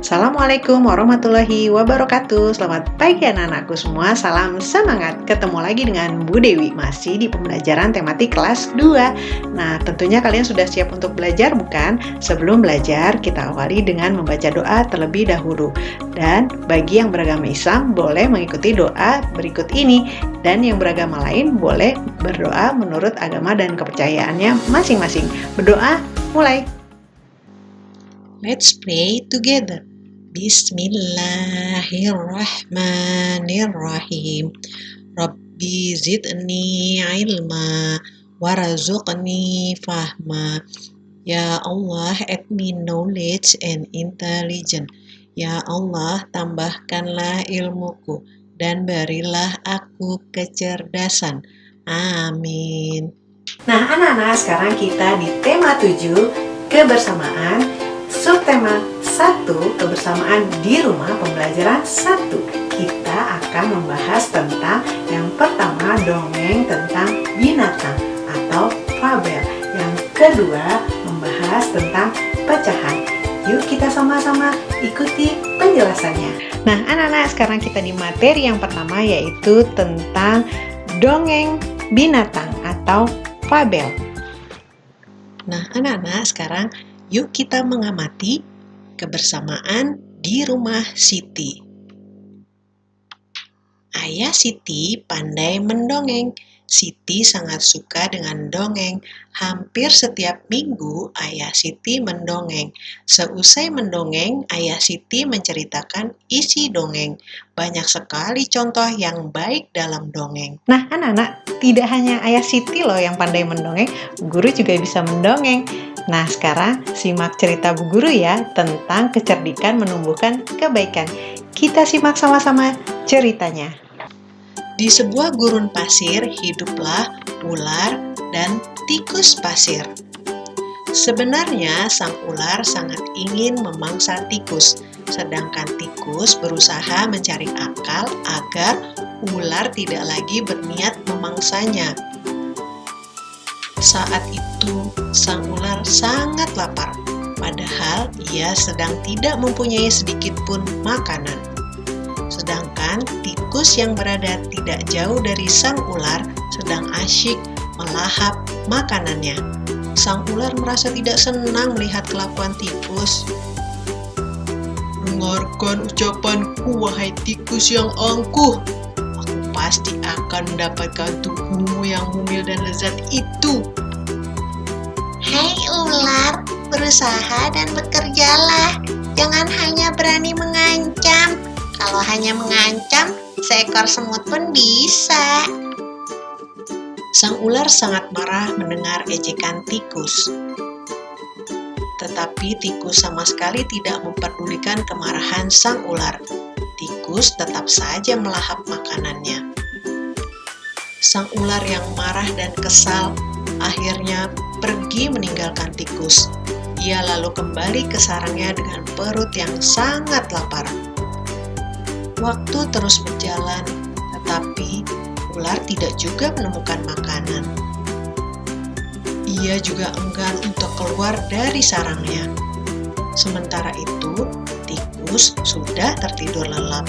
Assalamualaikum warahmatullahi wabarakatuh. Selamat pagi anak-anakku semua. Salam semangat. Ketemu lagi dengan Bu Dewi masih di pembelajaran tematik kelas 2. Nah, tentunya kalian sudah siap untuk belajar bukan? Sebelum belajar, kita awali dengan membaca doa terlebih dahulu. Dan bagi yang beragama Islam boleh mengikuti doa berikut ini, dan yang beragama lain boleh berdoa menurut agama dan kepercayaannya masing-masing. Berdoa, mulai. Let's pray together. Bismillahirrahmanirrahim. Rabbi zidni ilma warzuqni fahma. Ya Allah, add me knowledge and intelligence. Ya Allah, tambahkanlah ilmuku dan berilah aku kecerdasan. Amin. Nah, anak-anak, sekarang kita di tema 7, kebersamaan. Subtema 1, kebersamaan di rumah, pembelajaran 1. Kita akan membahas tentang yang pertama, dongeng tentang binatang atau fabel. Yang kedua, membahas tentang pecahan. Yuk kita sama-sama ikuti penjelasannya. Nah, anak-anak, sekarang kita di materi yang pertama, yaitu tentang dongeng binatang atau fabel. Nah, anak-anak, sekarang yuk kita mengamati kebersamaan di rumah Siti. Ayah Siti pandai mendongeng. Siti sangat suka dengan dongeng. Hampir setiap minggu ayah Siti mendongeng. Seusai mendongeng, ayah Siti menceritakan isi dongeng. Banyak sekali contoh yang baik dalam dongeng. Nah, anak-anak, tidak hanya ayah Siti loh yang pandai mendongeng, guru juga bisa mendongeng. Nah, sekarang simak cerita Bu Guru ya tentang kecerdikan menumbuhkan kebaikan. Kita simak sama-sama ceritanya. Di sebuah gurun pasir hiduplah ular dan tikus pasir. Sebenarnya sang ular sangat ingin memangsa tikus, sedangkan tikus berusaha mencari akal agar ular tidak lagi berniat memangsanya. Saat itu, sang ular sangat lapar, padahal ia sedang tidak mempunyai sedikit pun makanan. Sedangkan tikus yang berada tidak jauh dari sang ular sedang asyik melahap makanannya. Sang ular merasa tidak senang melihat kelakuan tikus. "Dengarkan ucapanku, wahai tikus yang angkuh. Aku pasti akan mendapatkan tubuhmu yang mumil dan lezat itu." Hai ular, berusaha dan bekerjalah. Jangan hanya berani mengancam. Kalau hanya mengancam, seekor semut pun bisa. Sang ular sangat marah mendengar ejekan tikus. Tetapi tikus sama sekali tidak memperdulikan kemarahan sang ular. Tikus tetap saja melahap makanannya. Sang ular yang marah dan kesal akhirnya pergi meninggalkan tikus. Ia lalu kembali ke sarangnya dengan perut yang sangat lapar. Waktu terus berjalan, tetapi ular tidak juga menemukan makanan. Ia juga enggan untuk keluar dari sarangnya. Sementara itu, tikus sudah tertidur lelap.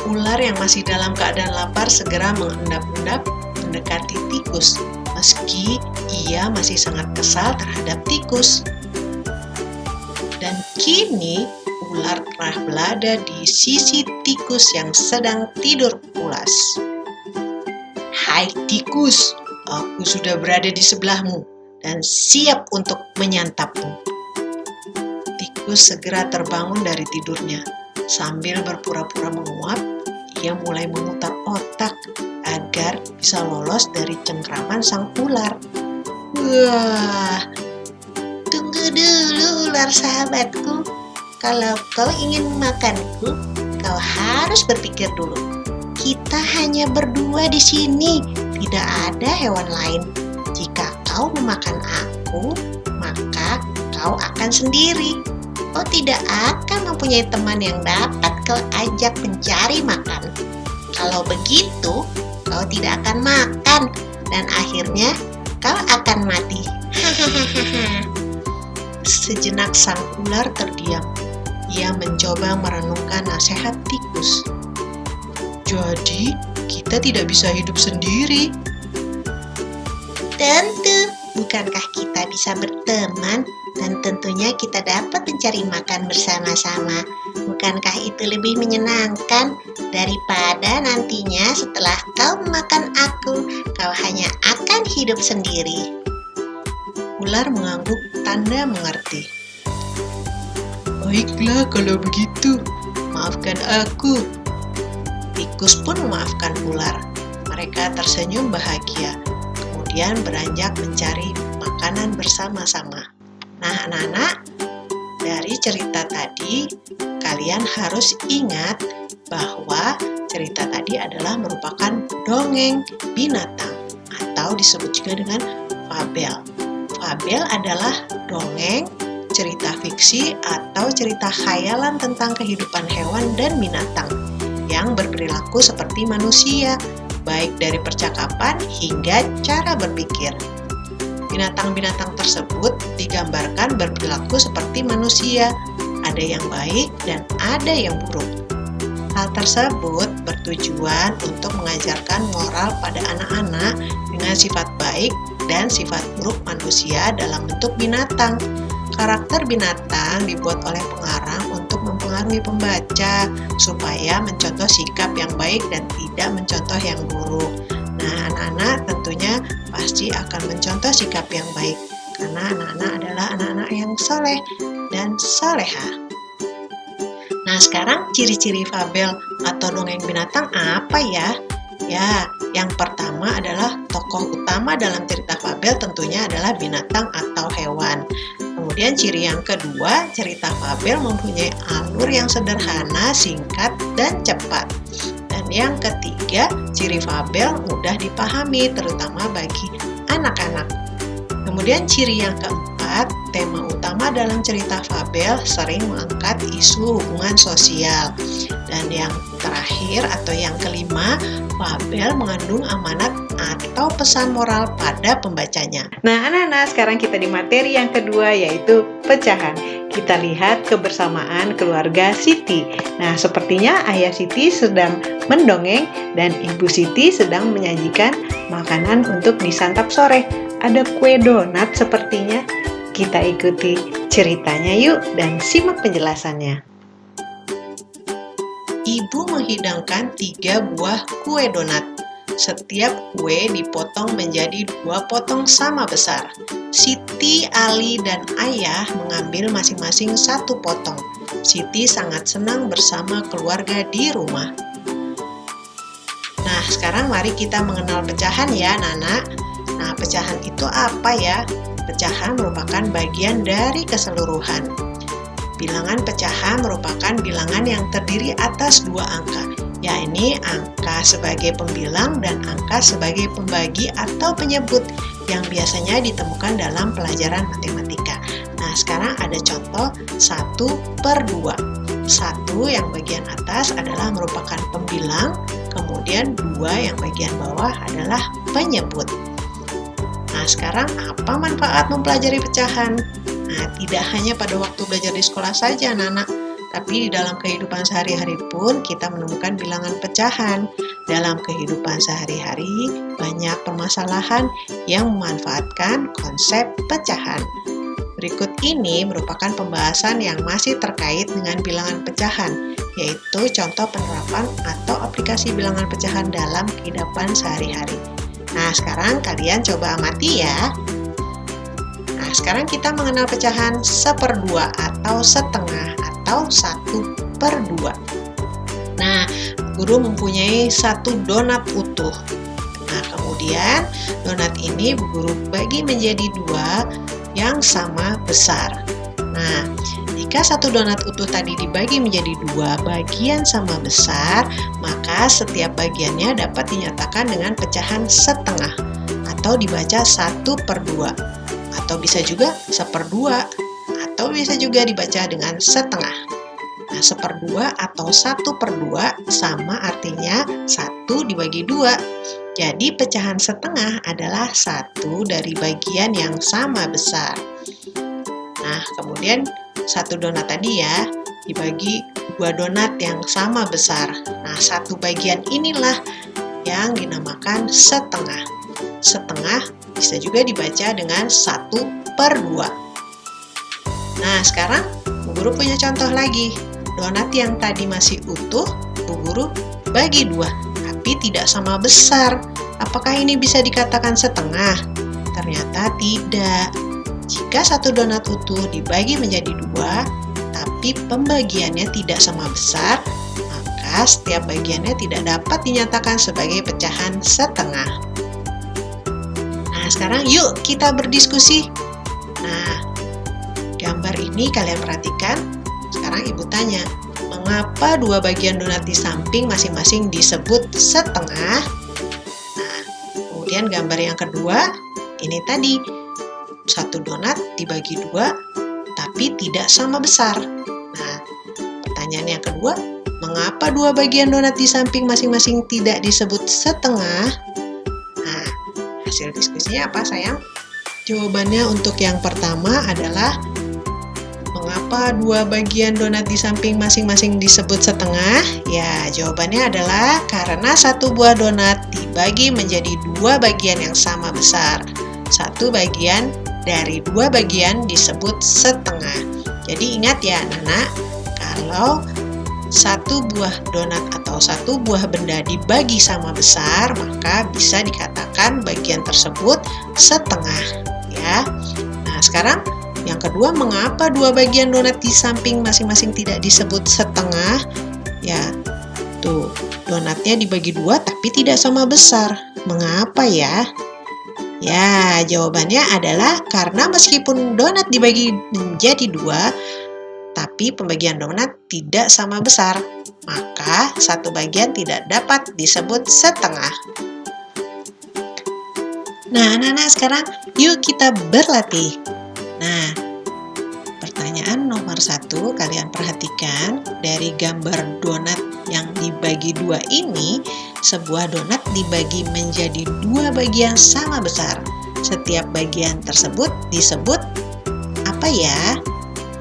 Ular yang masih dalam keadaan lapar segera mengendap-endap mendekati tikus, meski ia masih sangat kesal terhadap tikus. Dan kini ular telah berada di sisi tikus yang sedang tidur pulas. "Hai tikus, aku sudah berada di sebelahmu dan siap untuk menyantapmu." Tikus segera terbangun dari tidurnya. Sambil berpura-pura menguap, ia mulai memutar otak agar bisa lolos dari cengkraman sang ular. Wah, tunggu dulu ular sahabatku. Kalau kau ingin memakanku, kau harus berpikir dulu. Kita hanya berdua di sini, tidak ada hewan lain. Jika kau memakan aku, maka kau akan sendiri. Kau tidak akan mempunyai teman yang dapat kau ajak mencari makan. Kalau begitu, kau tidak akan makan dan akhirnya kau akan mati. Hahaha. Sejenak sang ular terdiam. Ia mencoba merenungkan nasihat tikus. Jadi, kita tidak bisa hidup sendiri. Tentu, bukankah kita bisa berteman dan tentunya kita dapat mencari makan bersama-sama? Bukankah itu lebih menyenangkan daripada nantinya setelah kau memakan aku, kau hanya akan hidup sendiri? Ular mengangguk tanda mengerti. Baiklah kalau begitu, maafkan aku. Tikus pun memaafkan ular. Mereka tersenyum bahagia, kemudian beranjak mencari makanan bersama-sama. Nah, anak-anak, dari cerita tadi, kalian harus ingat bahwa cerita tadi adalah merupakan dongeng binatang atau disebut juga dengan fabel. Fabel adalah dongeng, cerita fiksi atau cerita khayalan tentang kehidupan hewan dan binatang yang berperilaku seperti manusia, baik dari percakapan hingga cara berpikir. Binatang-binatang tersebut digambarkan berperilaku seperti manusia, ada yang baik dan ada yang buruk. Hal tersebut bertujuan untuk mengajarkan moral pada anak-anak dengan sifat baik dan sifat buruk manusia dalam bentuk binatang. Karakter binatang dibuat oleh pengarang untuk mempengaruhi pembaca supaya mencontoh sikap yang baik dan tidak mencontoh yang buruk. Nah, anak-anak tentunya pasti akan mencontoh sikap yang baik karena anak-anak adalah anak-anak yang soleh dan soleha. Nah, sekarang ciri-ciri fabel atau dongeng binatang apa ya? Ya, yang pertama adalah tokoh utama dalam cerita fabel tentunya adalah binatang atau hewan. Kemudian ciri yang kedua, cerita fabel mempunyai alur yang sederhana, singkat, dan cepat. Dan yang ketiga, ciri fabel mudah dipahami, terutama bagi anak-anak. Kemudian ciri yang keempat, tema utama dalam cerita fabel sering mengangkat isu hubungan sosial. Dan yang terakhir atau yang kelima, fabel mengandung amanat atau pesan moral pada pembacanya. Nah, anak-anak, sekarang kita di materi yang kedua, yaitu pecahan. Kita lihat kebersamaan keluarga Siti. Nah, sepertinya ayah Siti sedang mendongeng dan ibu Siti sedang menyajikan makanan untuk disantap sore. Ada kue donat sepertinya. Kita ikuti ceritanya yuk dan simak penjelasannya. Ibu menghidangkan 3 buah kue donat. Setiap kue dipotong menjadi 2 potong sama besar. Siti, Ali, dan ayah mengambil masing-masing 1 potong. Siti sangat senang bersama keluarga di rumah. Nah, sekarang mari kita mengenal pecahan ya, Nana. Nah, pecahan itu apa ya? Pecahan merupakan bagian dari keseluruhan. Bilangan pecahan merupakan bilangan yang terdiri atas 2 angka, yakni angka sebagai pembilang dan angka sebagai pembagi atau penyebut yang biasanya ditemukan dalam pelajaran matematika. Nah, sekarang ada contoh 1/2. 1 yang bagian atas adalah merupakan pembilang, kemudian 2 yang bagian bawah adalah penyebut. Nah, sekarang apa manfaat mempelajari pecahan? Nah, tidak hanya pada waktu belajar di sekolah saja, anak-anak, tapi di dalam kehidupan sehari-hari pun kita menemukan bilangan pecahan. Dalam kehidupan sehari-hari, banyak permasalahan yang memanfaatkan konsep pecahan. Berikut ini merupakan pembahasan yang masih terkait dengan bilangan pecahan, yaitu contoh penerapan atau aplikasi bilangan pecahan dalam kehidupan sehari-hari. Nah, sekarang kalian coba amati ya. Nah, sekarang kita mengenal pecahan 1/2 atau setengah atau 1/2. Nah, guru mempunyai 1 donat utuh. Nah, kemudian donat ini guru bagi menjadi 2 yang sama besar. Nah, jika 1 donat utuh tadi dibagi menjadi 2 bagian sama besar, maka setiap bagiannya dapat dinyatakan dengan pecahan setengah atau dibaca 1/2. Atau bisa juga 1/2, atau bisa juga dibaca dengan setengah. Nah, 1/2 atau 1/2 sama artinya 1 dibagi 2. Jadi pecahan setengah adalah 1 dari bagian yang sama besar. Nah, Nah, kemudian satu donat tadi ya dibagi 2 donat yang sama besar. Nah, satu bagian inilah yang dinamakan setengah. Setengah bisa juga dibaca dengan 1/2. Nah, sekarang Bu Guru punya contoh lagi. Donat yang tadi masih utuh, Bu Guru bagi 2, tapi tidak sama besar. Apakah ini bisa dikatakan setengah? Ternyata tidak. Jika satu donat utuh dibagi menjadi 2, tapi pembagiannya tidak sama besar, maka setiap bagiannya tidak dapat dinyatakan sebagai pecahan setengah. Nah, sekarang yuk kita berdiskusi. Nah, gambar ini kalian perhatikan. Sekarang Ibu tanya, mengapa 2 bagian donat di samping masing-masing disebut setengah? Nah, kemudian gambar yang kedua, ini tadi, satu donat dibagi 2, tapi tidak sama besar. Nah, pertanyaan yang kedua, mengapa 2 bagian donat di samping masing-masing tidak disebut setengah? Nah, hasil diskusinya apa sayang? Jawabannya untuk yang pertama adalah mengapa 2 bagian donat di samping masing-masing disebut setengah? Ya, jawabannya adalah karena satu buah donat dibagi menjadi 2 bagian yang sama besar. Satu bagian dari 2 bagian disebut setengah. Jadi ingat ya anak-anak, kalau satu buah donat atau satu buah benda dibagi sama besar, maka bisa dikatakan bagian tersebut setengah ya. Nah, sekarang yang kedua, mengapa 2 bagian donat di samping masing-masing tidak disebut setengah? Ya, tuh, donatnya dibagi 2 tapi tidak sama besar. Mengapa ya? Ya, jawabannya adalah karena meskipun donat dibagi menjadi 2, tapi pembagian donat tidak sama besar, maka satu bagian tidak dapat disebut setengah. Nah, anak-anak, sekarang yuk kita berlatih. Nah, pertanyaan nomor 1, kalian perhatikan dari gambar donat yang dibagi 2 ini, sebuah donat dibagi menjadi 2 bagian sama besar. Setiap bagian tersebut disebut apa ya?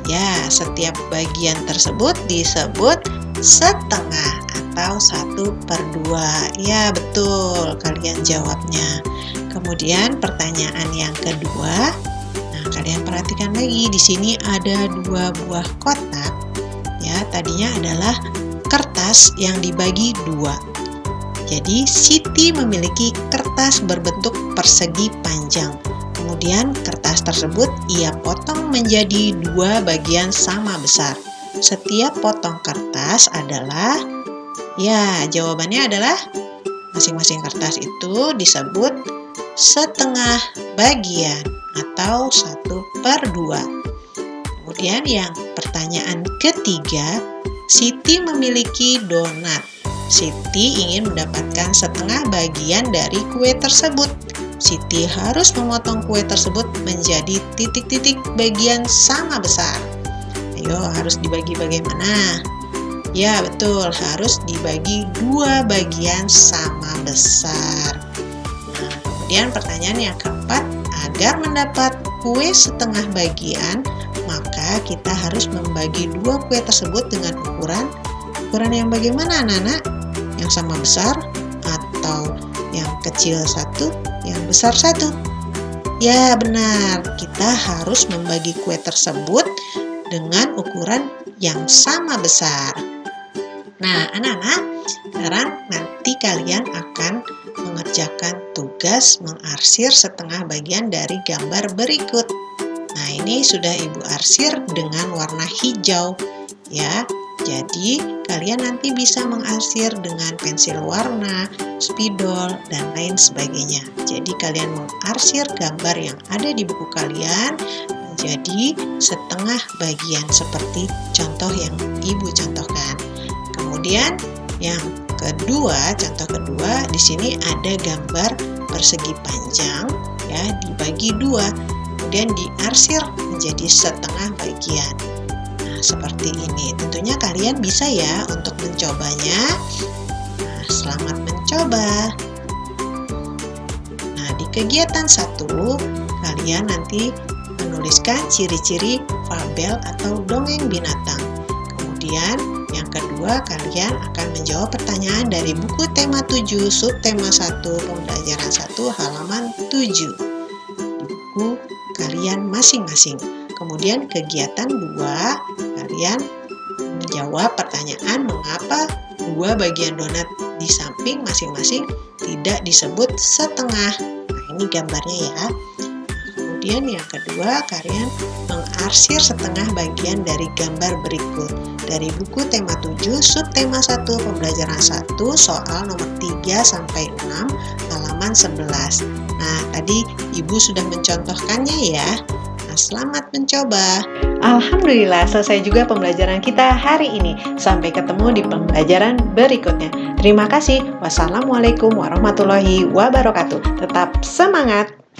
Ya, setiap bagian tersebut disebut setengah atau 1/2. Ya, betul, kalian jawabnya. Kemudian pertanyaan yang kedua, nah kalian perhatikan lagi, di sini ada 2 buah kotak. Ya, tadinya adalah kertas yang dibagi 2. Jadi, Siti memiliki kertas berbentuk persegi panjang. Kemudian, kertas tersebut ia potong menjadi 2 bagian sama besar. Setiap potong kertas adalah, ya, jawabannya adalah masing-masing kertas itu disebut setengah bagian atau 1/2. Kemudian yang pertanyaan ketiga, Siti memiliki donat. Siti ingin mendapatkan setengah bagian dari kue tersebut. Siti harus memotong kue tersebut menjadi titik-titik bagian sama besar. Ayo, harus dibagi bagaimana? Ya, betul, harus dibagi 2 bagian sama besar. Nah, kemudian pertanyaan yang keempat, agar mendapat kue setengah bagian, maka kita harus membagi 2 kue tersebut dengan ukuran yang bagaimana anak-anak? Yang sama besar atau yang kecil 1, yang besar 1? Ya, benar, kita harus membagi kue tersebut dengan ukuran yang sama besar. Nah, anak-anak, sekarang nanti kalian akan mengerjakan tugas mengarsir setengah bagian dari gambar berikut. Nah, ini sudah Ibu arsir dengan warna hijau ya. Jadi, kalian nanti bisa mengarsir dengan pensil warna, spidol, dan lain sebagainya. Jadi, kalian mengarsir gambar yang ada di buku kalian menjadi setengah bagian seperti contoh yang Ibu contohkan. Kemudian, yang kedua, contoh kedua, di sini ada gambar persegi panjang ya, dibagi 2, kemudian diarsir menjadi setengah bagian. Seperti ini. Tentunya kalian bisa ya untuk mencobanya. Nah, selamat mencoba. Nah, di kegiatan 1, kalian nanti menulis tuliskan ciri-ciri fabel atau dongeng binatang. Kemudian yang kedua, kalian akan menjawab pertanyaan dari buku tema 7, subtema 1, pembelajaran 1, halaman 7 di buku kalian masing-masing. Kemudian kegiatan 2, kalian menjawab pertanyaan mengapa dua bagian donat di samping masing-masing tidak disebut setengah. Nah, ini gambarnya ya. Kemudian yang kedua, kalian mengarsir setengah bagian dari gambar berikut. Dari buku tema 7, subtema 1, pembelajaran 1, soal nomor 3 sampai 6, halaman 11. Nah, tadi Ibu sudah mencontohkannya ya. Nah, selamat mencoba. Alhamdulillah, selesai juga pembelajaran kita hari ini. Sampai ketemu di pembelajaran berikutnya. Terima kasih. Wassalamualaikum warahmatullahi wabarakatuh. Tetap semangat!